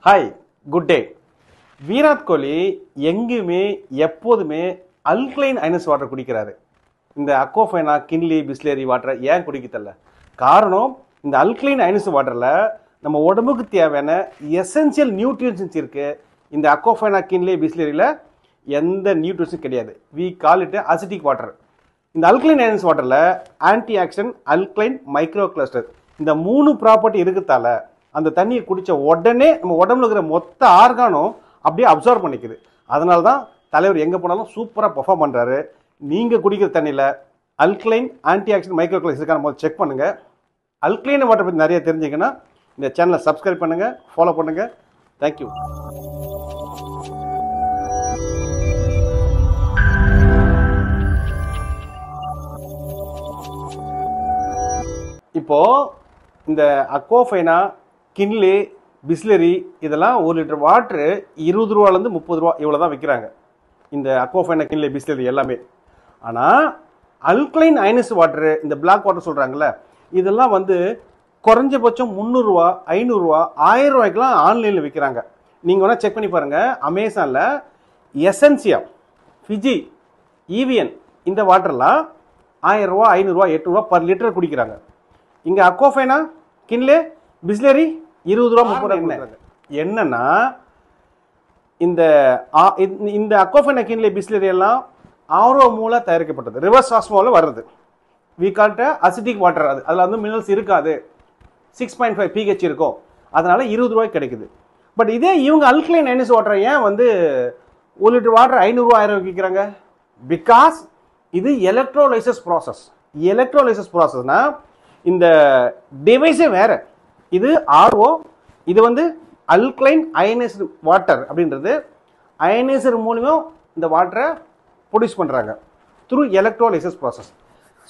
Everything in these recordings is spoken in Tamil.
Hi, good day. Virat Kohli எங்குமே எப்போதுமே அல்கலைன் ஐனஸ் வாட்டர் குடிக்கிறாரு. இந்த அக்வாஃபைனா, கின்லி, பிஸ்லேரி வாட்டரை ஏன் குடிக்கல? காரணம், இந்த அல்கலைன் ஐனஸ் வாட்டரில் நம்ம உடம்புக்கு தேவையான எசென்சியல் நியூட்ரியன்ஸ் இருக்கு. இந்த அக்வாஃபைனா, கின்லி, பிஸ்லேரியில் எந்த நியூட்ரியன்ஸும் கிடையாது. We call it acidic water. இந்த அல்கலைன் ஐனஸ் வாட்டரில் antioxidant, alkaline, micro cluster இந்த 3 ப்ராப்பர்ட்டி இருக்கிறதால அந்த தண்ணியை குடித்த உடனே நம்ம உடம்புல இருக்கிற மொத்த ஆர்கானும் அப்படியே அப்சர்வ் பண்ணிக்குது. அதனால தான் தலைவர் எங்கே போனாலும் சூப்பராக பெர்ஃபார்ம் பண்ணுறாரு. நீங்கள் குடிக்கிற தண்ணியில் alkaline, anti accident, micro cluster இருக்கான போது செக் பண்ணுங்கள். அல்கலைன் வாட்டர் பற்றி நிறைய தெரிஞ்சுக்கன்னா இந்த சேனலை சப்ஸ்கிரைப் பண்ணுங்கள், ஃபாலோ பண்ணுங்கள். தேங்க்யூ. இப்போ இந்த அக்வாஃபைனா, கின்லி, பிஸ்லரி இதெல்லாம் 1 லிட்டர் வாட்டரு 20 ரூபாலேருந்து 30 ரூபா இவ்வளோ தான் விற்கிறாங்க. இந்த அக்வாஃபைனா, கின்லி, பிஸ்லரி எல்லாமே. ஆனால் அல்கலைன் ஐனஸ் வாட்டரு, இந்த பிளாக் வாட்டர் சொல்கிறாங்கல்ல, இதெல்லாம் குறைஞ்சபட்சம் 300 ரூபா, 500 ரூபா, 1000 ரூபாய்க்குலாம் ஆன்லைனில் விற்கிறாங்க. நீங்கள் வேணால் செக் பண்ணி பாருங்கள். அமேசானில் எசென்சியா, ஃபிஜி, ஈவியன் இந்த வாட்டர்லாம் 1000 ரூபா, 500 ரூபா, 800 ரூபா பர் லிட்டர் குடிக்கிறாங்க. இங்கே அக்வாஃபைனா, கின்லே, பிஸ்லரி 20 ரூபா, 30 ரூபா. என்னன்னா இந்த அக்வாஃபைனா, கின்லே, பிஸ்லரி எல்லாம் ஆர்ஓ மூலம் தயாரிக்கப்பட்டது. ரிவர்ஸ் ஆஸ்மோவில் வர்றது. We called acidic water. அதில் மினரல்ஸ் இருக்காது. 6.5 pH இருக்கும். அதனால 20 ரூபாய்க்கு கிடைக்குது. பட் இதே இவங்க அல்கலைன் ஐனஸ் வாட்டரை ஏன் 1 லிட்டர் வாட்டர் 500 ரூபா, 1000 விற்கிறாங்க? பிகாஸ் இது எலக்ட்ரோலைசஸ் ப்ராசஸ். எலக்ட்ரோலைசஸ் ப்ராசஸ்னா இந்த டிவைஸே வேற. இது ஆர்ஓ, இது அல்கலைன் அயனைஸ்டு வாட்டர் அப்படின்றது அயனைசர் மூலியம் இந்த வாட்டரை ப்ரொடியூஸ் பண்ணுறாங்க through electrolysis process.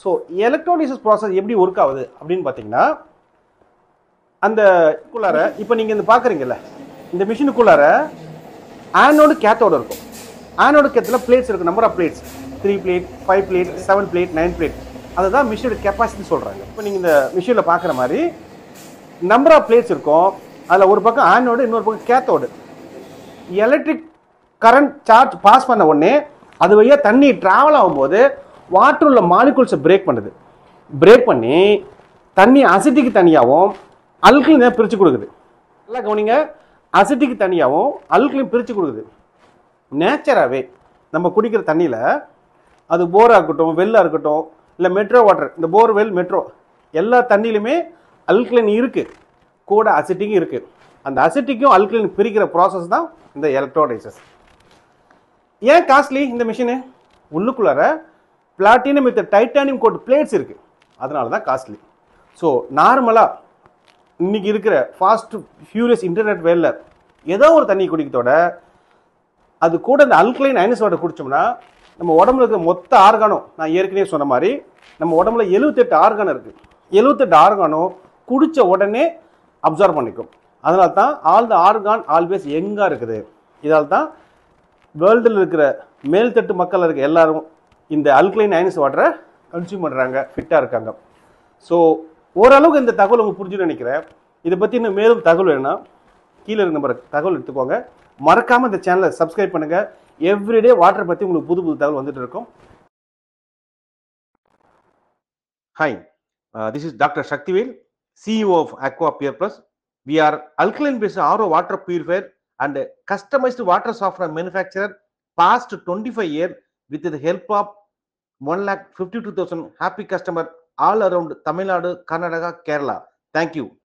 So electrolysis process எப்படி ஒர்க் ஆகுது அப்படின்னு பார்த்தீங்கன்னா, அந்த குள்ளார இப்போ நீங்கள் இந்த பார்க்குறீங்கல்ல, இந்த மிஷினுக்குள்ளார ஆனோடு கேத்தோடு இருக்கும். ஆனோடு கேத்தில் பிளேட்ஸ் இருக்கும். Number of plates 3 plate, 5 plate, 7 plate, 9 plate. அதுதான் மிஷினோட கெப்பாசிட்டி சொல்கிறாங்க. இப்போ நீங்கள் இந்த மிஷினில் பார்க்குற மாதிரி நம்பர் ஆஃப் பிளேட்ஸ் இருக்கும். அதில் ஒரு பக்கம் ஆனோடு, இன்னொரு பக்கம் cathode. Electric current charge pass பண்ண உடனே அது வழியாக தண்ணி ட்ராவல் ஆகும்போது வாட்டர் உள்ள மாலிகுல்ஸை பிரேக் பண்ணுது. பிரேக் பண்ணி தண்ணி அசிட்டிக்கு தனியாகவும் அல்கலைன் பிரித்து கொடுக்குது. நல்லா கவனிங்க, அசிட்டிக்கு தனியாகவும் அல்கலைன் பிரித்து கொடுக்குது. நேச்சராகவே நம்ம குடிக்கிற தண்ணியில் அது போராக இருக்கட்டும், வெல்லாக இருக்கட்டும், இல்லை மெட்ரோ வாட்டர், இந்த போர்வெல், மெட்ரோ எல்லா தண்ணியிலுமே அல்கலைன் இருக்குது, கூட அசிட்டிக்கும் இருக்குது. அந்த அசிட்டிக்கும் அல்கலைன் பிரிக்கிற ப்ராசஸ் தான் இந்த எலக்ட்ரோலைசஸ். ஏன் காஸ்ட்லி இந்த மிஷினு? உள்ளுக்குள்ளார platinum with titanium coat plates இருக்குது. அதனால தான் காஸ்ட்லி. ஸோ நார்மலாக இன்னைக்கு இருக்கிற ஃபாஸ்ட் ஃபியூரியஸ் இன்டர்நெட் வேலில் ஏதோ ஒரு தண்ணி குடிக்கிறதோட அது கூட இந்த அல்கலைன் ஐனஸ் வாட்டர் குடித்தோம்னா நம்ம உடம்புல இருக்கிற மொத்த ஆர்கானும், நான் ஏற்கனவே சொன்ன மாதிரி நம்ம உடம்புல 78 ஆர்கான் இருக்குது. 78 ஆர்கானும் குடித்த உடனே அப்சர்வ் பண்ணிக்கும். அதனால தான் ஆல் த ஆர்கான் ஆல்வேஸ் எங்கே இருக்குது. இதால் தான் வேர்ல்டில் இருக்கிற மேல்தட்டு மக்கள் இருக்க எல்லாரும் இந்த அல்கலைன் ஐனஸ் வாட்டரை கன்சியூம் பண்ணுறாங்க, ஃபிட்டாக இருக்காங்க. ஸோ ஓரளவுக்கு இந்த தகவல் உங்களுக்கு புரிஞ்சுன்னு நினைக்கிறேன். இதை பற்றி இன்னும் மேலும் தகவல் வேணும்னா கீழே இருக்க நம்பர் தகவல் எடுத்துக்கோங்க. மறக்காமல் இந்த சேனலை சப்ஸ்கிரைப் பண்ணுங்கள். எவ்ரிடே வாட்டர் பற்றி உங்களுக்கு புது புது தகவல் வந்துட்டு இருக்கும். Hi, this is doctor Sakthivel, CEO of Aqua Pure Plus. We are alkaline based RO water purifier and customized water softener manufacturer past 25 years with the help of 1,52,000 happy customer all around Tamil Nadu, Karnataka, Kerala. Thank you.